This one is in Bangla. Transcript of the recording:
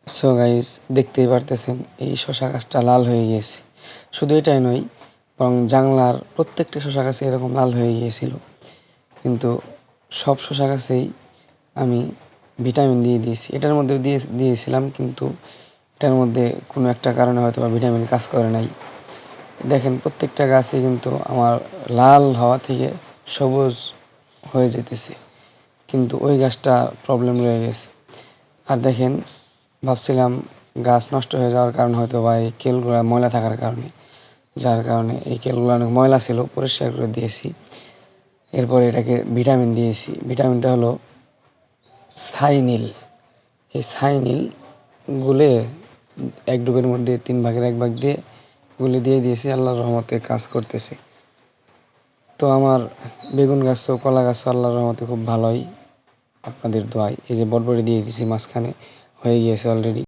সো গাইস, দেখতেই পারতেছেন এই শশা গাছটা লাল হয়ে গিয়েছে। শুধু এটাই নয়, বরং জানলার প্রত্যেকটা শশা গাছে এরকম লাল হয়ে গিয়েছিল। কিন্তু সব শশা গাছেই আমি ভিটামিন দিয়েছি। এটার মধ্যেও দিয়েছিলাম, কিন্তু এটার মধ্যে কোনো একটা কারণে হয়তো বা ভিটামিন কাজ করে নাই। দেখেন, প্রত্যেকটা গাছই কিন্তু আমার লাল হওয়া থেকে সবুজ হয়ে যেতেছে, কিন্তু ওই গাছটা প্রবলেম রয়ে গেছে। আর দেখেন, ভাবছিলাম গাছ নষ্ট হয়ে যাওয়ার কারণ হয়তো বা এই কেলগুলো ময়লা থাকার কারণে, যার কারণে এই কেলগুলো অনেক ময়লা ছিল, পরিষ্কার করে দিয়েছি। এরপরে এটাকে ভিটামিন দিয়েছি। ভিটামিনটা হলো সাইনিল। এই সাইনিল গুলে এক ডুবের মধ্যে 1/3 ভাগ দিয়ে গুলে দিয়ে দিয়েছি। আল্লাহর রহমতে কাজ করতেছে। তো আমার বেগুন গাছও কলা গাছও আল্লাহর রহমতে খুব ভালোই, আপনাদের দোয়ায়। এই যে বটবড়ি দিয়ে দিয়েছি মাঝখানে, হয়ে গিয়েছে অলরেডি।